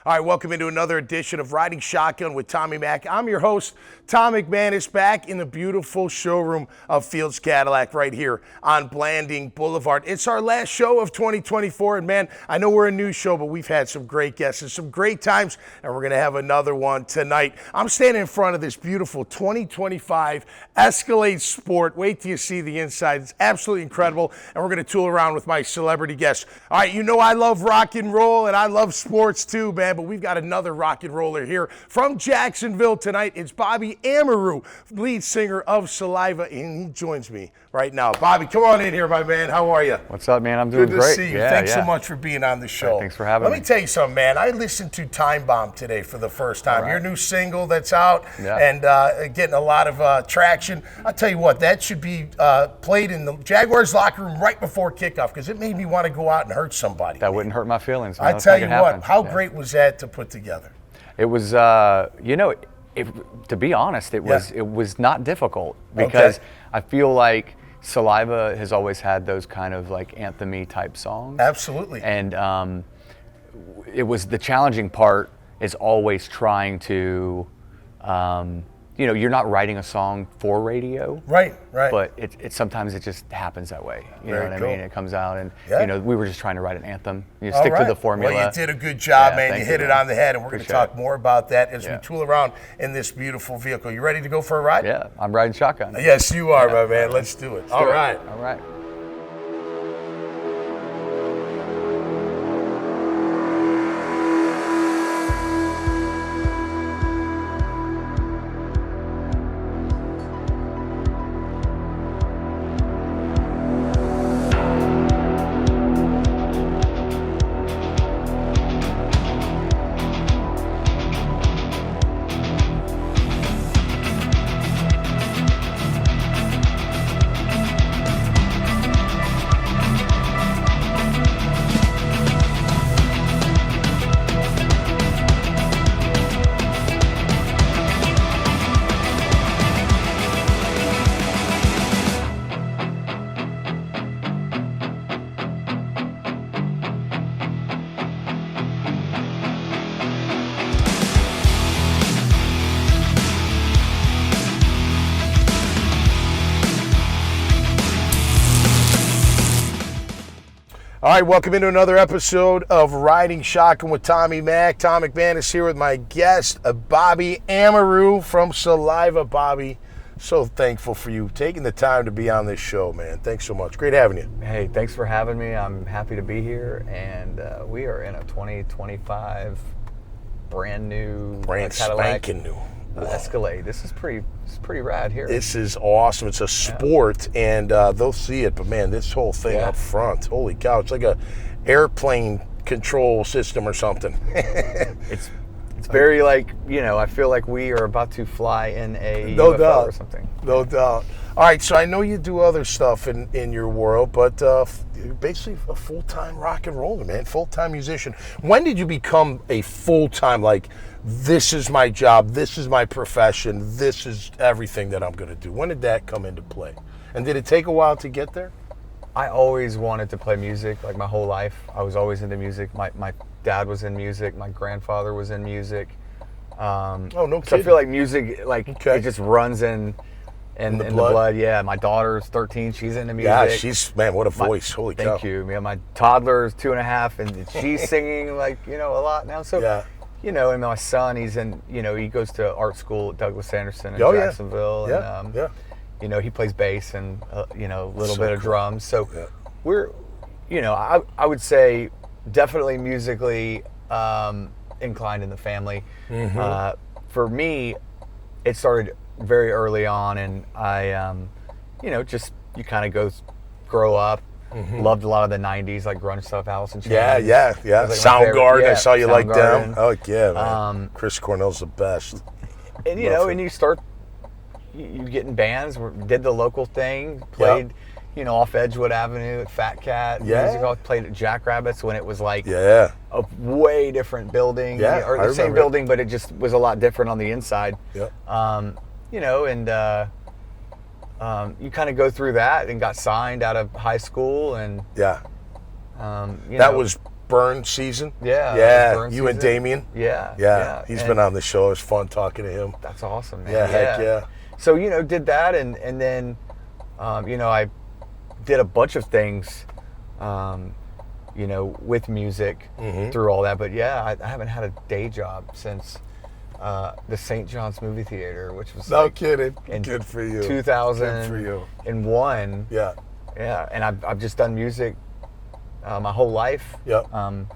All right, welcome into another edition of Riding Shotgun with Tommy Mack. I'm your host, Tom McManus, back in the beautiful showroom of Fields Cadillac right here on Blanding Boulevard. It's our last show of 2024, and man, I know we're a new show, but we've had some great guests and some great times, and we're going to have another one tonight. I'm standing in front of this beautiful 2025 Escalade Sport. Wait till you see the inside. It's absolutely incredible, and we're going to tool around with my celebrity guests. All right, you know I love rock and roll, and I love sports too, man. But we've got another rock and roller here from Jacksonville tonight. It's Bobby Amaru, lead singer of Saliva, and he joins me right now. Bobby, come on in here, my man. How are you? What's up, man? I'm doing great. Good to see you. Thanks so much for being on the show. Thanks for having me. Let me tell you something, man. I listened to Time Bomb today for the first time. Your new single that's out and getting a lot of traction. I'll tell you what, that should be played in the Jaguars locker room right before kickoff because it made me want to go out and hurt somebody. That wouldn't hurt my feelings, man. I tell you what, how great was that to put together? It was, to be honest, it was not difficult because I feel like Saliva has always had those kind of like anthem-y type songs. Absolutely. And it was the challenging part is always trying to, you're not writing a song for radio. Right. But it sometimes it just happens that way. You know what I mean? It comes out and, we were just trying to write an anthem. You stick to the formula. Well, you did a good job, man. You hit it on the head, and we're going to talk more about that as we tool around in this beautiful vehicle. You ready to go for a ride? Yeah, I'm riding shotgun. Yes, you are, my man. Let's do it. All right. All right, welcome into another episode of Riding Shotgun with Tommy Mack. Tom McManus here with my guest, Bobby Amaru from Saliva. Bobby, so thankful for you taking the time to be on this show, man. Thanks so much. Great having you. Hey, thanks for having me. I'm happy to be here, and we are in a 2025 brand spanking new Escalade. This is pretty rad here. This is awesome. It's a sport, and they'll see it. But man, this whole thing up front, holy cow! It's like a airplane control system or something. It's very like I feel like we are about to fly in a no UFO doubt or something. No doubt. All right, so I know you do other stuff in your world, but you're basically a full-time rock and roller, man, full-time musician. When did you become a full-time, like, this is my job, this is my profession, this is everything that I'm going to do? When did that come into play? And did it take a while to get there? I always wanted to play music, like my whole life. I was always into music. My dad was in music. My grandfather was in music. Oh, no kidding. So I feel like music, it just runs in the blood. Yeah, my daughter's 13. She's into music. Yeah, she's, man, what a voice. Holy cow. Thank you. Yeah, my toddler is 2.5, and she's singing a lot now. So, and my son, he's in, he goes to art school at Douglas Anderson in Jacksonville. And, he plays bass and, a little bit of drums. So we're, I would say definitely musically inclined in the family. For me, it started very early on, and I, you kind of grow up. Loved a lot of the 90s, like grunge stuff, Alice in Chains. Yeah. Like Soundgarden, I saw you like them. Soundgarden. Oh, yeah, man. Chris Cornell's the best. And, and you start, you get in bands, did the local thing, played, off Edgewood Avenue at Fat Cat Music Hall, played at Jackrabbits when it was like a way different building, or the same building, but it just was a lot different on the inside. You kind of go through that and got signed out of high school, and that was Burn season. Yeah. Burn you season. and Damien. Yeah. He's been on the show. It was fun talking to him. That's awesome, man. Yeah, heck yeah. So, did that, and then, I did a bunch of things, with music through all that. But I haven't had a day job since the St. John's Movie Theater, which was no kidding. Good for you. 2001. Yeah. Yeah, and I've just done music my whole life. Yep. And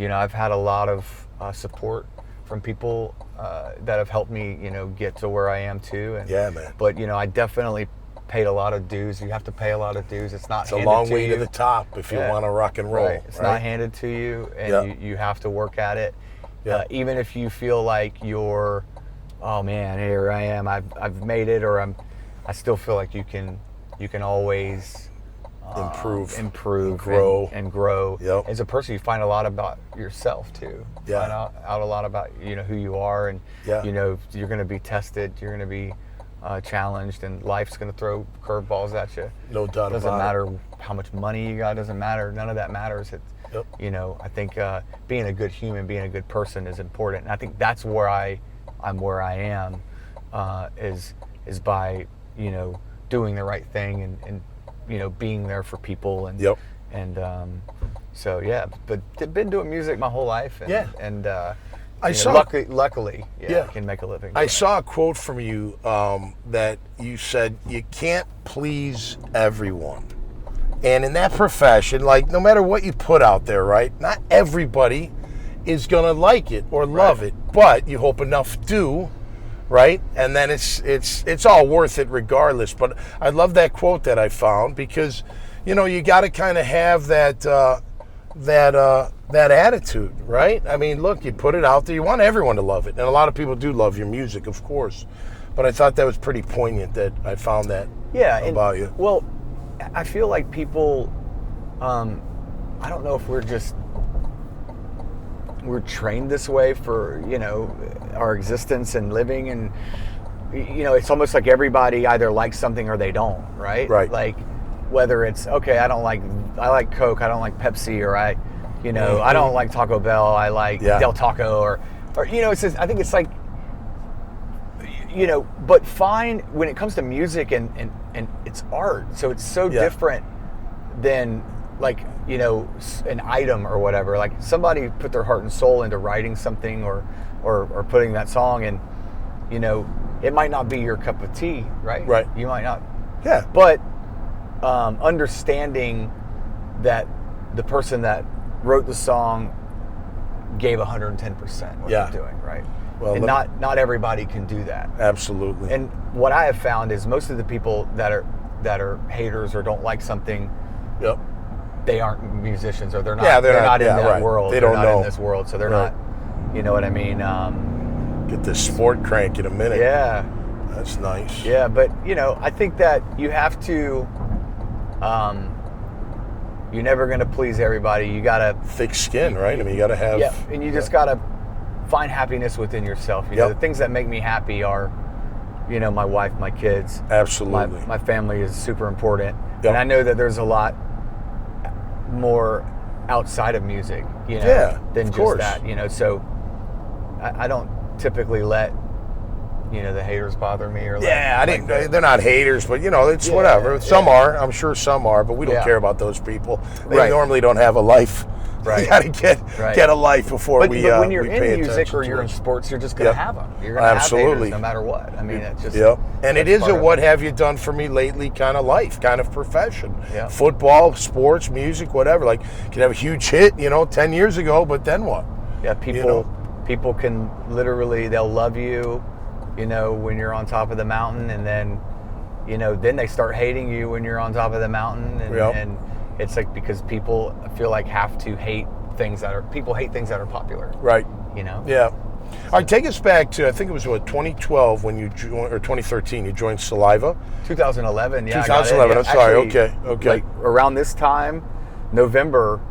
I've had a lot of support from people that have helped me, get to where I am too. And, yeah, man. But I definitely paid a lot of dues. You have to pay a lot of dues. It's a long way to the top if you want to rock and roll. Right. It's not handed to you, and you have to work at it. Yeah. Even if you feel like you're, oh man, here I am. I've made it, or I still feel like you can always improve and grow and grow. Yep. As a person, you find a lot about yourself too. Yeah. Find out a lot about who you are, and you're going to be tested. You're going to be challenged, and life's going to throw curveballs at you. No doubt about it. Doesn't matter how much money you got. Doesn't matter. None of that matters. I think being a good human, being a good person is important. And I think that's where I'm where I am, is by doing the right thing and being there for people and but I've been doing music my whole life and I luckily I can make a living. I saw a quote from you that you said you can't please everyone. And in that profession, like no matter what you put out there, right? Not everybody is gonna like it or love it, but you hope enough do, right? And then it's all worth it regardless. But I love that quote that I found because, you got to kind of have that attitude, right? I mean, look, you put it out there, you want everyone to love it, and a lot of people do love your music, of course. But I thought that was pretty poignant that I found that about you. Well, I feel like people, I don't know if we're trained this way for, our existence and living, and, it's almost like everybody either likes something or they don't, right? Right. Like, whether it's, okay, I like Coke, I don't like Pepsi, or I don't like Taco Bell, I like Del Taco, or it's just, I think it's like, but fine when it comes to music and it's art, so it's so different than like an item or whatever. Like somebody put their heart and soul into writing something or putting that song, and it might not be your cup of tea, right? You might not, but understanding that the person that wrote the song gave 110% what they're doing, right? Well, and not everybody can do that. Absolutely. And what I have found is most of the people that are haters or don't like something, they aren't musicians, or they're not. They're not in that world. They're not in this world, so they're not. You know what I mean? Get this sport crank in a minute. Yeah. That's nice. Yeah, but I think that you have to. You're never going to please everybody. You got to thick skin, right? I mean, you got to have. Yeah, and you just got to find happiness within yourself. The things that make me happy are, my wife, my kids. Absolutely. My family is super important, and I know that there's a lot more outside of music, than just that. So I don't typically let the haters bother me, or they're not haters, but it's whatever. Some are, I'm sure some are, but we don't care about those people. They normally don't have a life. Right. You got to get a life before but we. But when you're in music or you're in sports, you're just going to have them. You're going to have haters no matter what. I mean, it's just. And it is a what have you done for me lately kind of life, kind of profession. Yeah. Football, sports, music, whatever. Like you can have a huge hit, 10 years ago, but then what? Yeah, people can literally, they'll love you, when you're on top of the mountain, and then, then they start hating you when you're on top of the mountain, and it's like because people feel like have to hate things that are popular. Right. Yeah. All right, take us back to, I think it was 2012 when you joined, or 2013, you joined Saliva? 2011, yeah. 2011, I'm sorry, okay. Like around this time, November,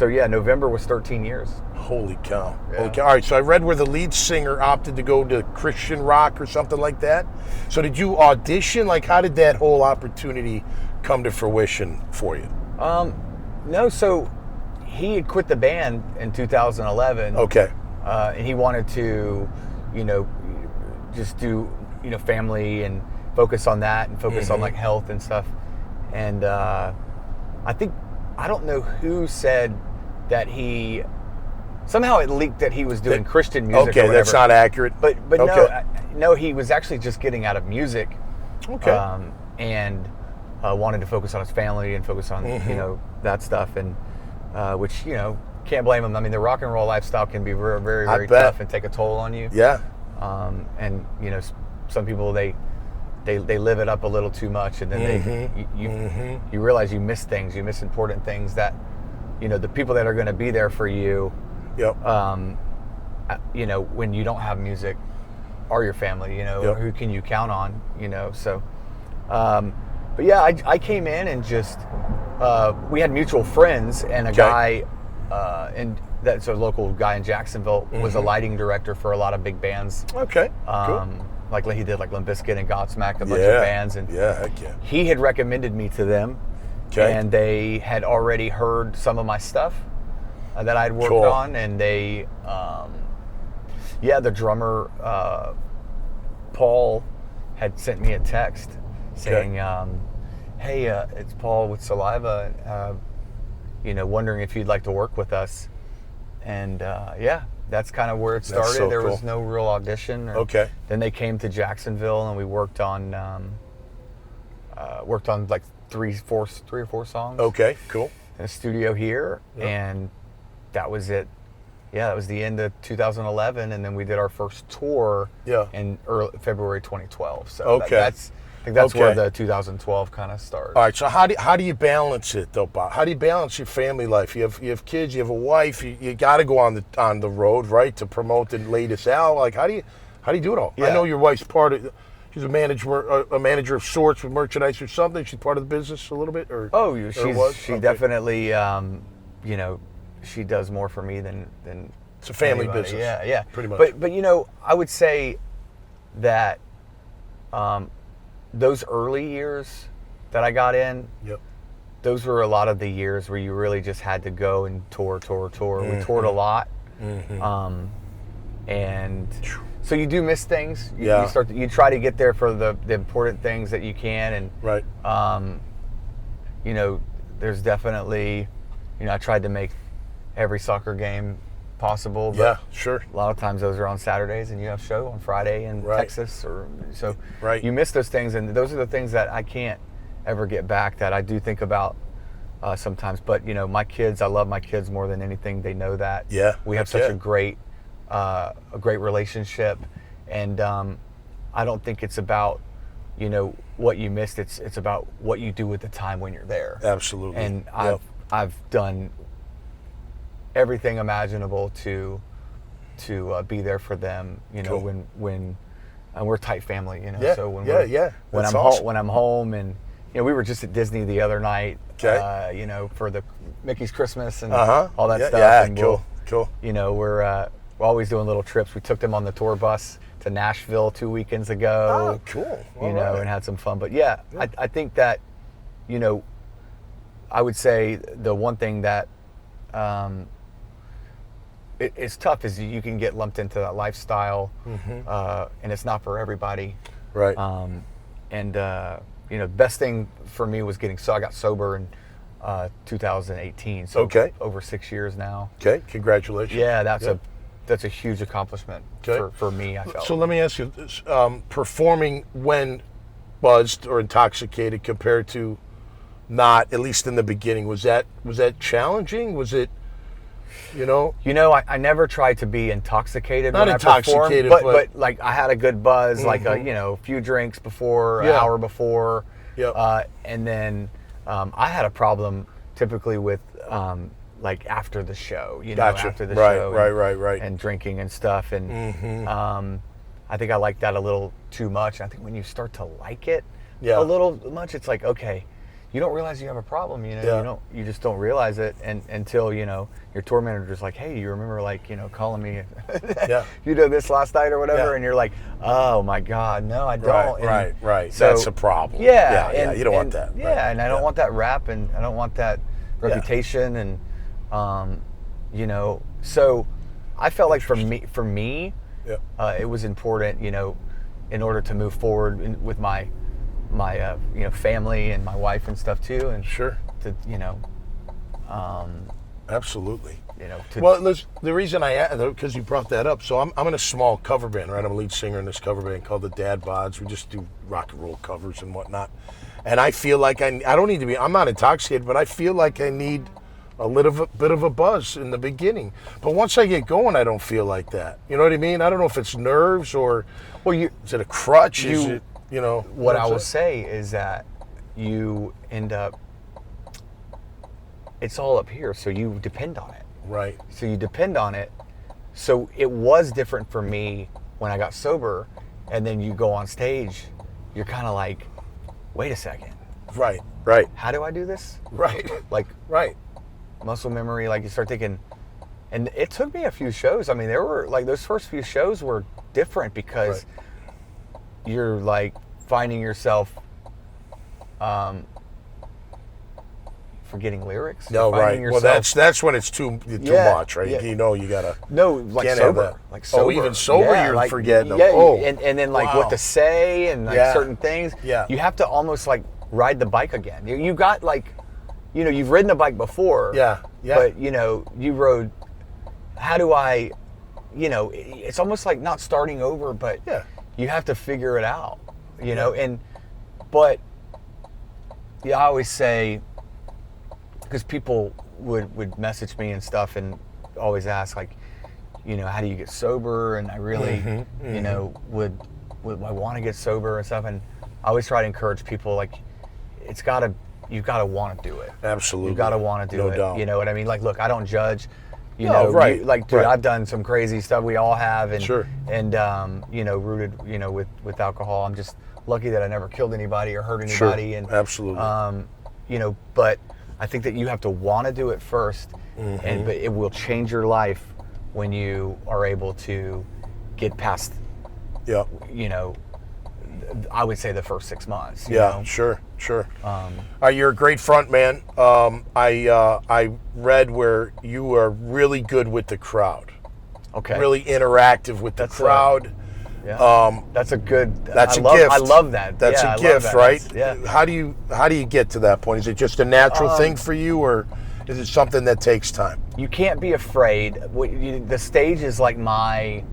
November was 13 years. Holy cow. Yeah. Okay. All right, so I read where the lead singer opted to go to Christian rock or something like that. So did you audition? Like, how did that whole opportunity come to fruition for you? No, so he had quit the band in 2011. Okay. And he wanted to, just do, family and focus on that and focus on like health and stuff. And I don't know who said that somehow it leaked that he was doing Christian music. Okay, or whatever. That's not accurate. But okay. no, he was actually just getting out of music. Okay. And wanted to focus on his family and focus on that stuff, and which can't blame him. I mean, the rock and roll lifestyle can be very, very, very tough and take a toll on you. Yeah. And some people they live it up a little too much, and then you realize you miss things, you miss important things that the people that are going to be there for you. Yep. When you don't have music, are your family. Yep. Who can you count on? So. But yeah, I came in and just we had mutual friends, and a guy, and that's a local guy in Jacksonville, was a lighting director for a lot of big bands. Okay. Cool. Like he did like Limp Bizkit and Godsmack, a bunch of bands, and heck yeah. He had recommended me to them, and they had already heard some of my stuff that I'd worked on, and they, the drummer Paul had sent me a text saying, hey, it's Paul with Saliva, wondering if you'd like to work with us. And that's kind of where it started. So there cool. was no real audition. Okay. Then they came to Jacksonville, and we worked on like three or four songs. Okay, cool. In a studio here, and that was it. Yeah, that was the end of 2011, and then we did our first tour in February 2012. So I think that's where the 2012 kind of started. All right, so how do you balance it though, Bob? How do you balance your family life? You have kids, you have a wife, you got to go on the road, right, to promote the latest album. Like how do you do it all? Yeah. I know your wife's part of. She's a manager of sorts with merchandise or something. She's part of the business a little bit, she definitely, she does more for me than it's a family anybody. business. Yeah, pretty much. But I would say that those early years that I got in, those were a lot of the years where you really just had to go and tour. We toured a lot, and so you do miss things. You try to get there for the important things that you can, and right. There's definitely, I tried to make every soccer game possible. But sure. A lot of times those are on Saturdays, and you have show on Friday in Texas, you miss those things, and those are the things that I can't ever get back. That I do think about sometimes. But my kids, I love my kids more than anything. They know that. Yeah, we have such a great relationship, and I don't think it's about what you missed. It's about what you do with the time when you're there. Absolutely. And I've done everything imaginable to be there for them. Cool. when we're a tight family. So when when I'm home, and we were just at Disney the other night. For the Mickey's Christmas and all that stuff. Yeah, and cool. We're always doing little trips. We took them on the tour bus to Nashville 2 weekends ago. Oh, cool. And had some fun. But I think that, I would say the one thing that it's tough is you can get lumped into that lifestyle, and it's not for everybody. Right. Best thing for me was I got sober in 2018. So over 6 years now. Okay, congratulations. Yeah, that's a huge accomplishment for me, I felt. So let me ask you this. Performing when buzzed or intoxicated compared to not, at least in the beginning, was that challenging? Was it, I never tried to be intoxicated not when intoxicated, I performed, but like I had a good buzz, like a few drinks before, an hour before. And then I had a problem typically with like after the show, after the show. Right. And drinking and stuff. And I think I liked that a little too much. I think when you start to like it a little much, it's like, okay, you don't realize you have a problem, you just don't realize it until, your tour manager's like, hey, you remember calling me, you did this last night or whatever, and you're like, oh my God, no, I don't. Right. So, that's a problem. Yeah. You don't want that. Yeah, and I don't want that rap, and I don't want that reputation, and You know, so I felt like for me, it was important, you know, in order to move forward with my you know, family and my wife and stuff too, and sure, to, you know, absolutely. You know, well, the reason because you brought that up. So I'm in a small cover band, right? I'm a lead singer in this cover band called the Dad Bods. We just do rock and roll covers and whatnot. And I feel like I don't need to be. I'm not intoxicated, but I feel like I need a little bit of a buzz in the beginning. But once I get going, I don't feel like that. You know what I mean? I don't know if it's nerves or is it a crutch? Is it, you know? What I will say is that you end up. It's all up here, so you depend on it. Right. So you depend on it. So it was different for me when I got sober, and then you go on stage, you're kind of like, wait a second. Right. How do I do this? Right. Like, right. Muscle memory, like you start thinking, and it took me a few shows. I mean, there were like those first few shows were different because you're like finding yourself forgetting lyrics. No, right. Well, that's when it's too much, right? Yeah. You know, you gotta sober, like sober. Oh, even sober, you're like, forgetting them. Yeah, oh, and then like what to say and like certain things. Yeah, you have to almost like ride the bike again. You got like, you know, you've ridden a bike before. Yeah. But you know, you rode. How do I? You know, it's almost like not starting over, but you have to figure it out. You know, but I always say. Because people would message me and stuff and always ask, like, you know, how do you get sober? And I really, you know, would I want to get sober and stuff. And I always try to encourage people, like, you've got to want to do it. Absolutely. You've got to want to do it. Doubt. You know what I mean? Like, look, I don't judge. You know, right. Dude, I've done some crazy stuff. We all have. And, and you know, rooted, you know, with alcohol. I'm just lucky that I never killed anybody or hurt anybody. Sure. And absolutely. You know, but I think that you have to want to do it first, but it will change your life when you are able to get past, you know, I would say the first 6 months. You know? Sure. You're a great front man. I read where you are really good with the crowd. Okay. Really interactive with the crowd. That's a good. That's a gift. I love that. That's a gift, right? Yeah. How do you get to that point? Is it just a natural thing for you, or is it something that takes time? You can't be afraid. The stage is like my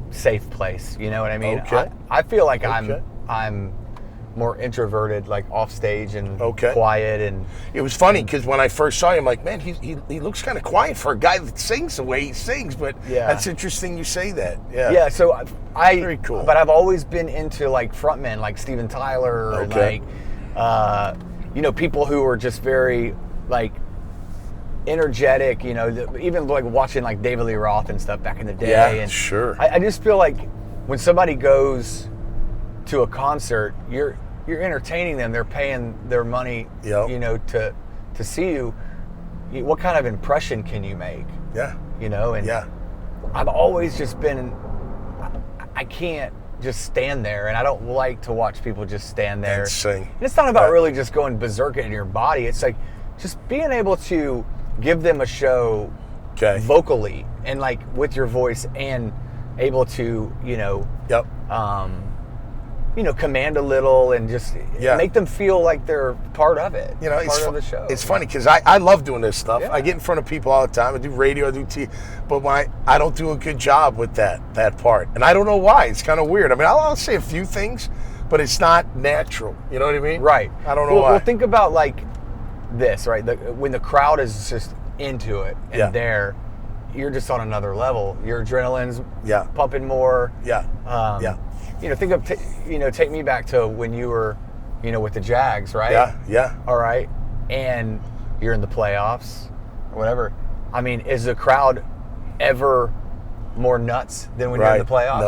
safe place. You know what I mean? Okay. I feel like I'm more introverted, like off stage and quiet. And it was funny because when I first saw him, like, man, he looks kind of quiet for a guy that sings the way he sings. But that's interesting you say that. Yeah. So very cool. But I've always been into like frontmen, like Steven Tyler, or like you know, people who are just very like energetic. You know, even like watching like David Lee Roth and stuff back in the day. Yeah, and sure. I just feel like when somebody goes to a concert, you're entertaining them. They're paying their money, you know, to see you. What kind of impression can you make? Yeah. You know, and I've always just been. I can't just stand there, and I don't like to watch people just stand there and sing. And it's not about really just going berserk in your body. It's like just being able to give them a show vocally and like with your voice, and able to, you know, you know, command a little and just make them feel like they're part of it. You know, part of the show. It's funny because I love doing this stuff. I get in front of people all the time. I do radio, I do TV, but I don't do a good job with that part, and I don't know why. It's kind of weird. I mean, I'll say a few things, but it's not natural. You know what I mean? Right. I don't know why. Well, think about like this, right? When the crowd is just into it and you're just on another level. Your adrenaline's pumping more. You know, think of, you know, take me back to when you were, you know, with the Jags, right? Yeah. All right. And you're in the playoffs or whatever. I mean, is the crowd ever more nuts than when you're in the playoffs?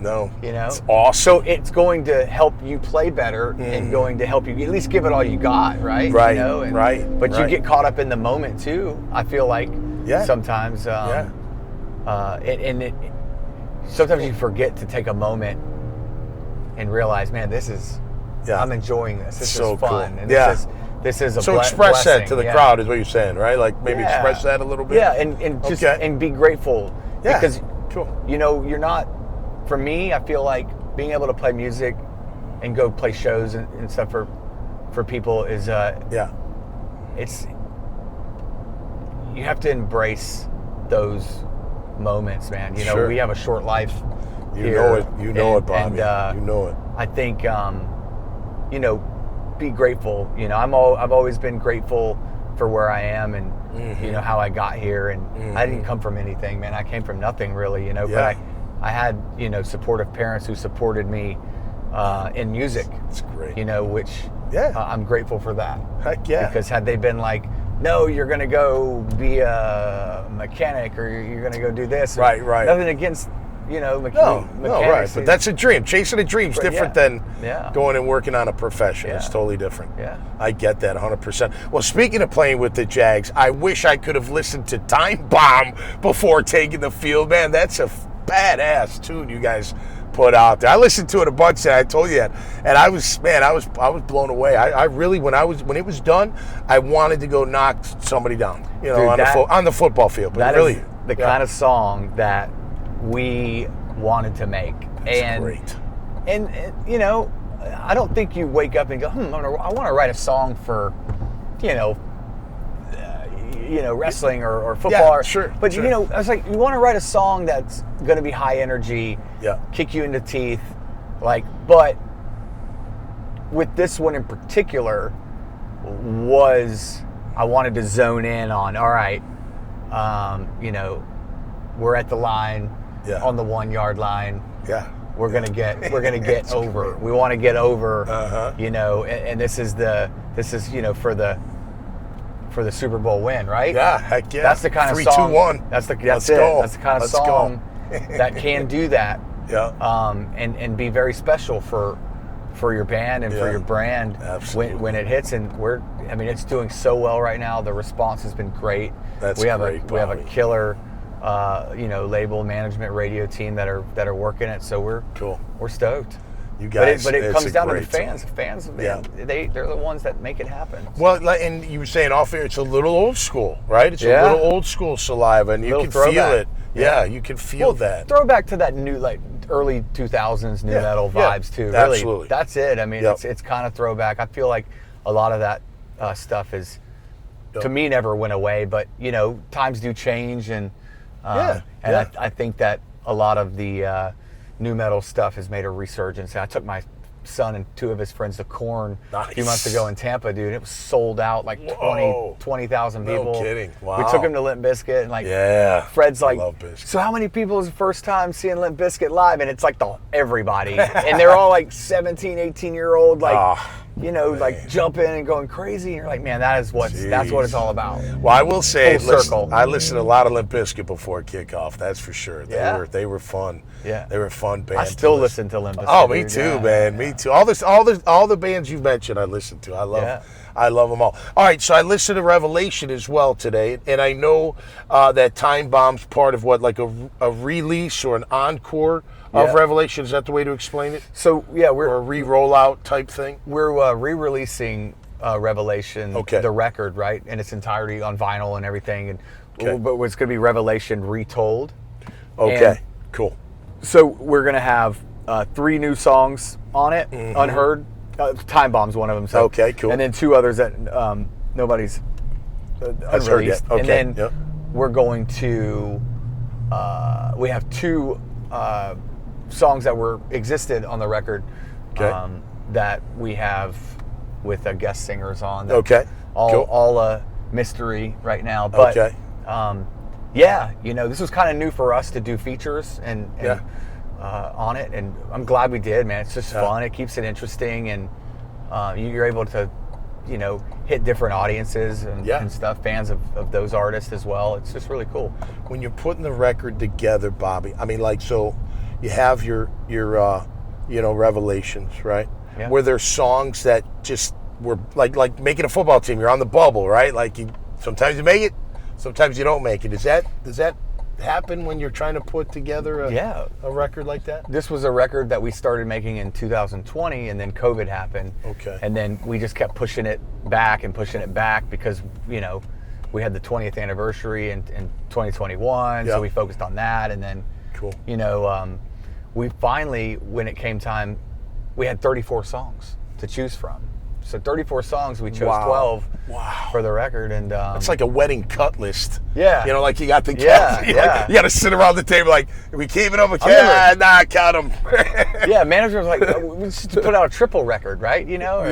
No. You know? It's awesome. So it's going to help you play better and going to help you at least give it all you got, right? Right. You know? But you get caught up in the moment too, I feel like, sometimes. Sometimes you forget to take a moment and realize, man, this is, I'm enjoying this. This so is fun. Cool. And this is, this is a so express blessing. that to the crowd is what you're saying, right? Like maybe express that a little bit. Yeah, and just and be grateful because you know you're not. For me, I feel like being able to play music and go play shows and stuff for people is it's you have to embrace those moments, man. You know, we have a short life. You know it. You know it, Bobby. You know it. I think you know, be grateful. You know, I've always been grateful for where I am and you know how I got here. And I didn't come from anything, man. I came from nothing really. You know, but I had you know supportive parents who supported me in music. It's great. You know, which I'm grateful for that. Heck yeah. Because had they been like, no, you're gonna go be a mechanic or you're gonna go do this. Right. Nothing against. You know, no, right. But that's a dream. Chasing a dream is different than going and working on a profession. It's totally different. Yeah. I get that 100%. Well, speaking of playing with the Jags, I wish I could have listened to Time Bomb before taking the field. Man, that's a badass tune you guys put out there. I listened to it a bunch, and I told you that. And I was blown away. I really, when it was done, I wanted to go knock somebody down, you know, dude, on the football field. But that really, is the kind of song that we wanted to make. That's great. And you know, I don't think you wake up and go, I want to write a song for, you know, wrestling or football. Yeah, sure. But you know, I was like, you want to write a song that's going to be high energy, kick you in the teeth, like. But with this one in particular, I wanted to zone in on. All right, you know, we're at the line. On the 1 yard line. We're gonna get over. We want to get over. You know, and this is you know for the Super Bowl win, right? Yeah, heck yeah. That's the kind of 3, song. 2, 1. That's it. Go. That's the kind of song that can do that. And be very special for your band and for your brand when it hits. And it's doing so well right now. The response has been great. We have a killer you know, label management radio team that are working it, so we're stoked. You guys, but it comes down to the fans. The fans, man, they're the ones that make it happen. Well, and you were saying off air, it's a little old school, right? It's a little old school Saliva, and you can feel it. Yeah, you can feel that. Throwback to that new, like early 2000s new metal vibes too. Really, absolutely. That's it. I mean, it's kind of throwback. I feel like a lot of that stuff is, to me, never went away. But you know, times do change, and I think that a lot of the new metal stuff has made a resurgence. I took my son and 2 of his friends to Korn a few months ago in Tampa, dude. It was sold out, like 20,000 people. No kidding. Wow. We took him to Limp Bizkit, and like Fred's like, so how many people is the first time seeing Limp Bizkit live? And it's like everybody. And they're all like 17, 18-year-old, like, you know, like jumping and going crazy. And you're like, man, that's what it's all about. Well, I will say, I listened to a lot of Limp Bizkit before kickoff. That's for sure. They were fun. Yeah, they were a fun band. I still listen to Limp Bizkit. Oh, me too, man. Me too. All the bands you've mentioned, I listen to. I love them all. All right, so I listened to Revelation as well today, and I know that Time Bomb's part of what, like a release or an encore of Revelation. Is that the way to explain it? So we're a re-rollout type thing. We're re-releasing Revelation, the record, right, in its entirety on vinyl and everything, and but it's going to be Revelation Retold. Okay, cool. So we're going to have 3 new songs on it, unheard. Time Bomb's one of them. So. Okay, cool. And then 2 others that nobody's unreleased. Okay. And then we're going to we have 2 songs that existed on the record that we have with guest singers on. All a mystery right now. But you know, this was kind of new for us to do features and on it, and I'm glad we did, man. It's just fun. It keeps it interesting, and you're able to, you know, hit different audiences and stuff, fans of those artists as well. It's just really cool. When you're putting the record together, Bobby, I mean, like, so you have your you know, Revelations, right? Yeah. Were there songs that just were like making a football team? You're on the bubble, right? Like, sometimes you make it, sometimes you don't make it. Does that happen when you're trying to put together a record like that? This was a record that we started making in 2020, and then COVID happened. Okay. And then we just kept pushing it back because, you know, we had the 20th anniversary in 2021, so we focused on that. And then, you know, we finally, when it came time, we had 34 songs to choose from. So 34 songs, we chose 12 for the record, and it's like a wedding cut list. Yeah, you know, like you got the cut. You got to sit around the table like, we keep it up. Nah, count them. Yeah, manager was like, we should put out a triple record, right? You know?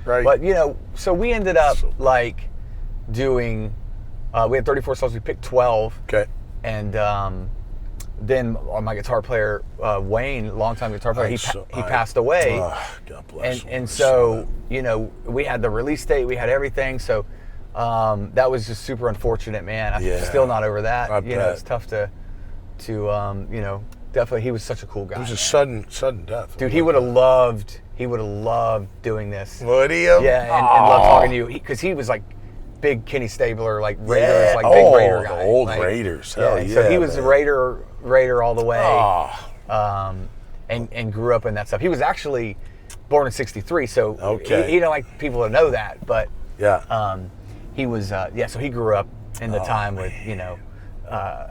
Right. But you know, so we ended up like doing. We had 34 songs. We picked 12. Okay. And then my guitar player, Wayne, longtime guitar player, he passed away. God bless him. And so, you know, we had the release date, we had everything. So that was just super unfortunate, man. I'm still not over that. You know, it's tough to you know, definitely. He was such a cool guy. It was a sudden death. Dude, he would have loved doing this. Would he? Yeah, and love talking to you because he was like big Kenny Stabler, like Raiders, like big Raider guy. The old Raiders. Hell yeah. So he was a Raider all the way, and grew up in that stuff. He was actually born in '63, so he don't like people to know that, but he was so he grew up in the time with, you know,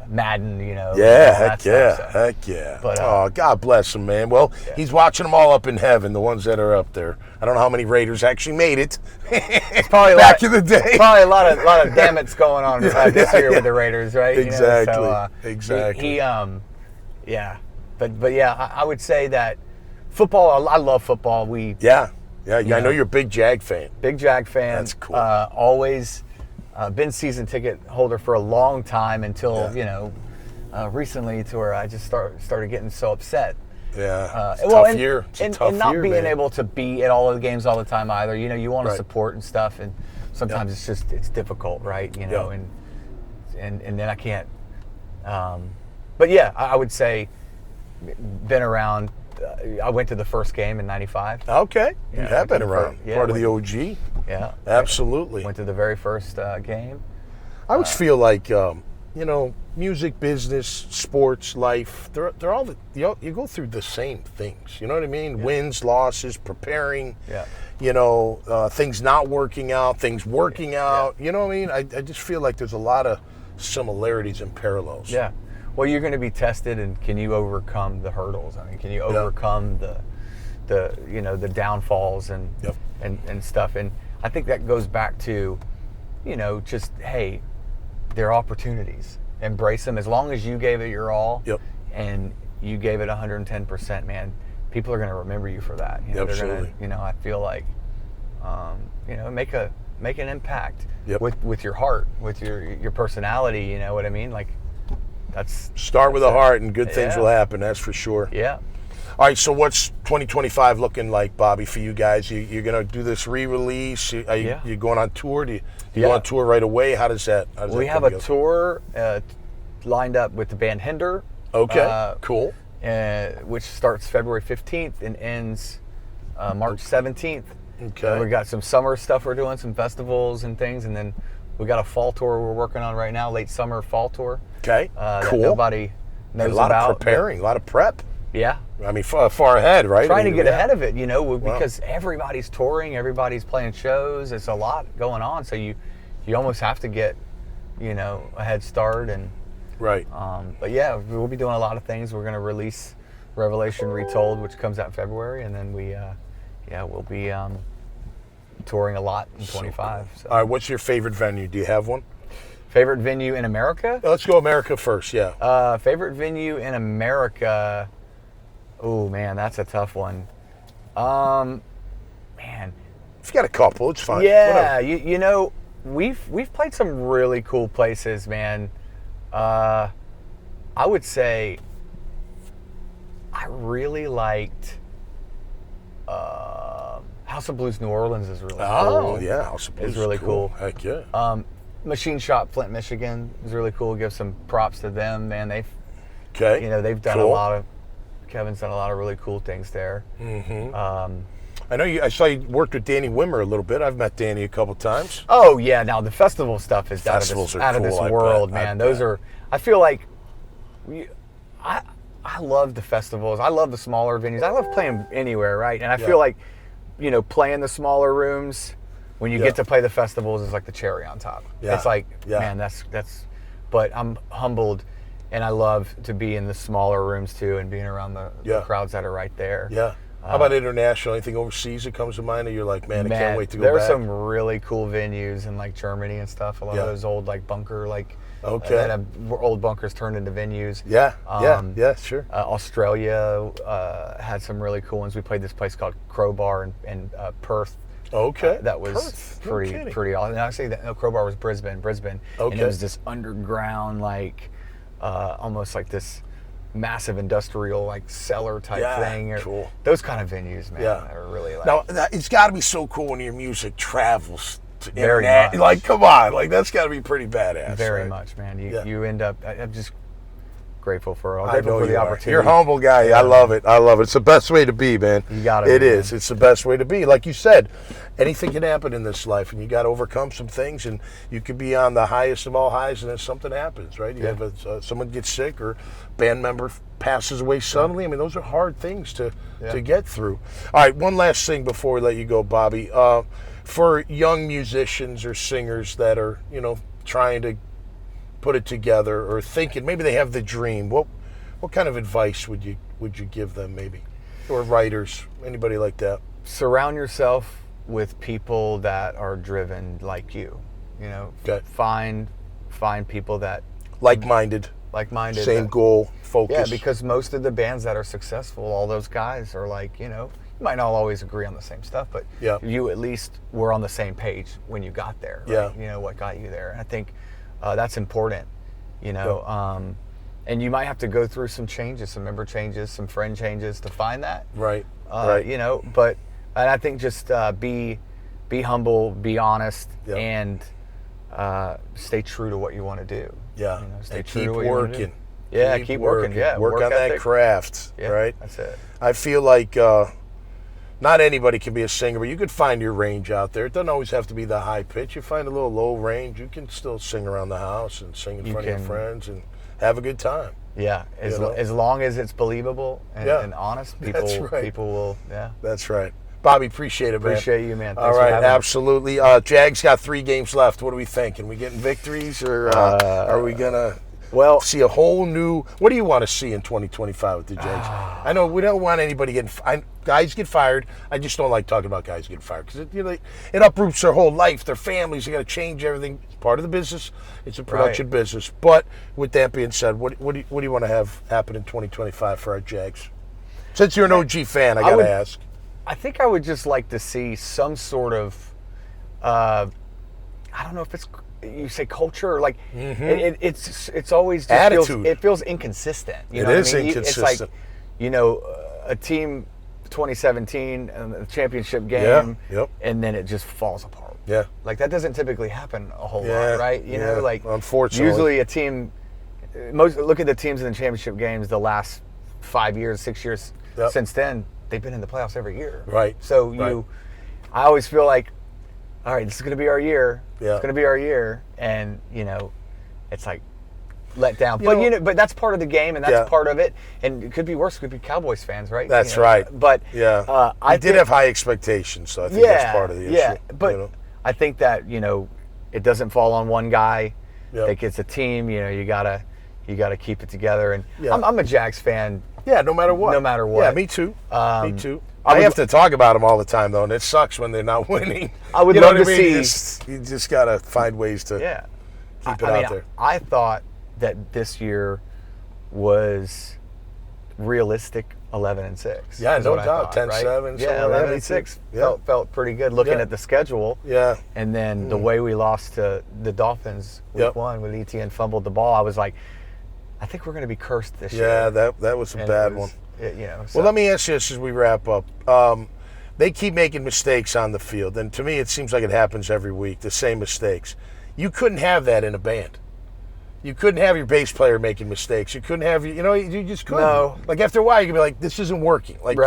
Madden, you know. Heck yeah. But God bless him, man. Well, he's watching them all up in heaven, the ones that are up there. I don't know how many Raiders actually made it. It's probably back in the day. Probably a lot of dammits going on this year with the Raiders, right? Exactly. You know? Exactly. But I would say that football. I love football. I know you're a big Jag fan. Big Jag fan. That's cool. Always been season ticket holder for a long time until you know recently, to where I just started getting so upset. Yeah, it's a tough year. And not being able to be at all of the games all the time either. You know, you want to support and stuff, and sometimes it's difficult, right? You know, and then I can't. But yeah, I would say been around. I went to the first game in '95. Okay, you have been around. Part of the OG. Yeah, absolutely. Went to the very first game. I always feel like you know, music, business, sports, life, they're all you go through the same things. You know what I mean? Yeah. Wins, losses, preparing. Yeah. You know, things not working out, things working out. You know what I mean? I just feel like there's a lot of similarities and parallels. Yeah. Well, you're going to be tested, and can you overcome the hurdles? I mean, can you overcome the you know, the downfalls and stuff? And I think that goes back to, you know, just, hey, there are opportunities. Embrace them. As long as you gave it your all and you gave it 110%, man, people are going to remember you for that. You know, absolutely. They're going to, you know, I feel like, you know, make an impact with your heart, with your personality. You know what I mean? Like, start with a heart, and good things will happen. That's for sure. Yeah. All right. So what's 2025 looking like, Bobby, for you guys? You're gonna do this re-release? Are you going on tour? Do you go on tour right away? How does that? We have a tour lined up with the band Hinder. Okay. Cool. Which starts February 15th and ends March 17th. Okay. We got some summer stuff we're doing, some festivals and things, and then we got a fall tour we're working on right now, late summer fall tour. Okay. Cool. That nobody knows about. A lot of preparing, a lot of prep. Yeah. I mean, far ahead, right? Trying to get ahead of it, you know, because everybody's touring, everybody's playing shows. It's a lot going on, so you almost have to get, you know, a head start. And right. But yeah, we'll be doing a lot of things. We're going to release Revelation Retold, which comes out in February, and then we'll be touring a lot in 25. So. All right, what's your favorite venue? Do you have one? Favorite venue in America? Let's go America first, yeah. Favorite venue in America. Oh man, that's a tough one. Man. If you got a couple, it's fine. Yeah, you know, we've played some really cool places, man. I would say I really liked House of Blues New Orleans is really cool. Oh yeah, House of Blues is really cool. Heck yeah. Machine Shop Flint, Michigan is really cool. Give some props to them, man. They've done a lot of. Kevin's done a lot of really cool things there. Mm-hmm. I know I saw you worked with Danny Wimmer a little bit. I've met Danny a couple times. Oh yeah, now the festival stuff is out of this world, man. I feel like I love the festivals. I love the smaller venues. I love playing anywhere, right? And I feel like, playing the smaller rooms, when you get to play the festivals, is like the cherry on top. Yeah. It's like, man, that's. But I'm humbled, and I love to be in the smaller rooms too, and being around the crowds that are right there. Yeah. How about international? Anything overseas that comes to mind, and you're like, man, I can't wait to go back? There's some really cool venues in like Germany and stuff. A lot of those old like bunker that have old bunkers turned into venues. Yeah, sure. Australia had some really cool ones. We played this place called Crowbar in Perth. Okay. That was pretty awesome. And actually, Crowbar was Brisbane. Okay. And it was this underground, like, almost like this massive industrial, like, cellar type thing. Cool. Those kind of venues, man, that are really like. Now, it's got to be so cool when your music travels. Very much. Like, come on. Like, that's got to be pretty badass. Very much, man. You end up, I'm just grateful for the opportunity. You're a humble guy. I love it. It's the best way to be, man. You got it. It is. It's the best way to be. Like you said, anything can happen in this life, and you got to overcome some things, and you could be on the highest of all highs, and then something happens, right? You have someone gets sick, or band member passes away suddenly. I mean, those are hard things to get through. All right, one last thing before we let you go, Bobby. For young musicians or singers that are, trying to put it together or thinking maybe they have the dream, what kind of advice would you give them, maybe, or writers, anybody like that? Surround yourself with people that are driven like you. Find people that like-minded, same goal, focus. Yeah, because most of the bands that are successful, all those guys are like, you might not always agree on the same stuff, but you at least were on the same page when you got there. Right? What got you there. And I think that's important, and you might have to go through some changes, some member changes, some friend changes to find that. Right. But I think just be humble, be honest, and stay true to what you want to do. Yeah. Stay and true keep to what working. You want to do. Yeah, keep working. Yeah, work on that craft. Yeah, right. That's it. I feel like not anybody can be a singer, but you could find your range out there. It doesn't always have to be the high pitch. You find a little low range, you can still sing around the house and sing in front of your friends and have a good time. Yeah, as long as it's believable and honest, people will. Yeah, that's right. Bobby, appreciate it, man. Appreciate you, man. Thanks All right, for having absolutely. Jags got 3 games left. What are we thinking? We getting victories, or are we gonna see a whole new? What do you want to see in 2025 with the Jags? I know we don't want anybody getting guys get fired. I just don't like talking about guys getting fired because it uproots their whole life, their families. They got to change everything. It's part of the business. It's a production business. But with that being said, what do you want to have happen in 2025 for our Jags? Since you're an OG fan, I got to ask. I think I would just like to see some sort of, I don't know if it's, you say culture, or like it's always just attitude. It feels inconsistent. It is inconsistent. It's like, a team 2017 and the championship game, and then it just falls apart. Yeah, like that doesn't typically happen a whole lot, right? Like unfortunately, usually a team. Look at the teams in the championship games the last 5 years, 6 years since then. They've been in the playoffs every year. Right. So I always feel like, all right, this is going to be our year. Yeah. It's going to be our year. And, it's like let down. But that's part of the game, and that's part of it. And it could be worse. It could be Cowboys fans, right? That's right. But I did have high expectations, so I think that's part of the issue. Yeah, but I think that, it doesn't fall on one guy. I think it's a team. You gotta keep it together. And I'm a Jags fan. Yeah, no matter what. Yeah, me too. Me too. I have to talk about them all the time, though, and it sucks when they're not winning. I would love to see. You just got to find ways to keep it out there. I thought that this year was realistic 11-6. Yeah, no doubt. 10-7. Right? Yeah, 11-6 felt pretty good looking at the schedule. Yeah. And then the way we lost to the Dolphins week 1 when Etienne fumbled the ball, I was like, I think we're going to be cursed this year. Yeah, that was a bad one. Well, let me ask you this as we wrap up. They keep making mistakes on the field, and to me it seems like it happens every week, the same mistakes. You couldn't have that in a band. You couldn't have your bass player making mistakes. You couldn't have, you just couldn't. No. Like after a while, you could be like, this isn't working. Like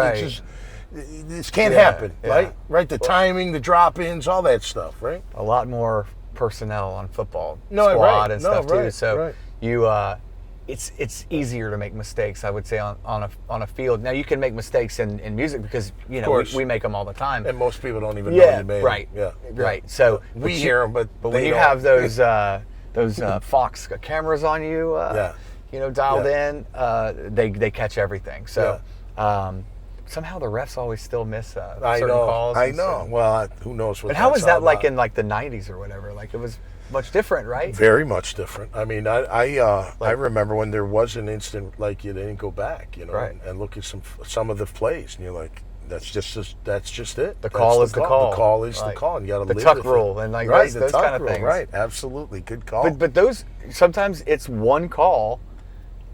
this can't happen, right? Right, the timing, the drop-ins, all that stuff, right? A lot more personnel on football squad and stuff too. So it's easier to make mistakes, I would say, on a field. Now you can make mistakes in music because we make them all the time, and most people don't even know you made right, them. Right. So we hear them, but when you have those Fox cameras on you, dialed in, they catch everything. So somehow the refs always still miss certain calls. I know. Well, who knows what? But how was that like in like the '90s or whatever? Like it was much different, right? Very much different. I mean, I remember when there was an instant like you didn't go back, and look at some of the plays, and you're like, that's just it. The call is the call. The call is the call, and you got to live tuck with rule it. and like right, those kind of things. Right, absolutely, good call. But those sometimes it's one call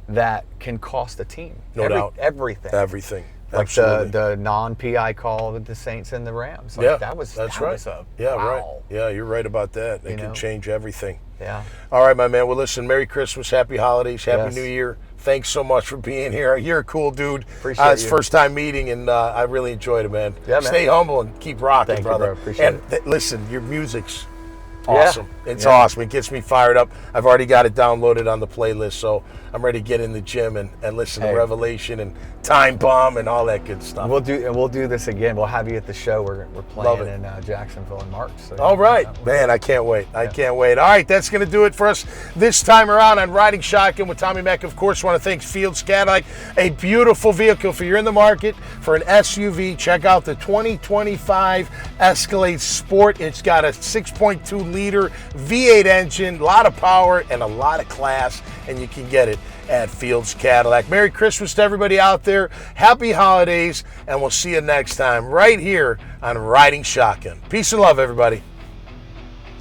that can cost a team. No doubt, everything. Like the non-PI call with the Saints and the Rams. Like that was right. Right. Yeah, you're right about that. It can change everything. Yeah. All right, my man. Well, listen, Merry Christmas, Happy Holidays, Happy New Year. Thanks so much for being here. You're a cool dude. Appreciate it. It's first time meeting, and I really enjoyed it, man. Yeah, man. Stay humble and keep rocking, Thank brother. You, bro. Appreciate it. Listen, your music's awesome. It's awesome. It gets me fired up. I've already got it downloaded on the playlist, so I'm ready to get in the gym and listen to Revelation and Time Bomb and all that good stuff. We'll do this again. We'll have you at the show. We're playing in Jacksonville in March. So all right, man. I can't wait. I can't wait. All right, that's going to do it for us this time around on Riding Shotgun with Tommy Mack. Of course, want to thank Fields Cadillac, a beautiful vehicle. If you're in the market for an SUV, check out the 2025 Escalade Sport. It's got a 6.2 liter V8 engine, a lot of power and a lot of class, and you can get it at Fields Cadillac. Merry Christmas to everybody out there. Happy holidays, and we'll see you next time right here on Riding Shotgun. Peace and love, everybody.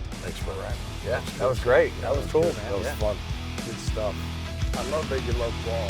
Thanks for riding. Yeah, that was great. That was cool, man. That was fun. Good stuff. I love that you love ball.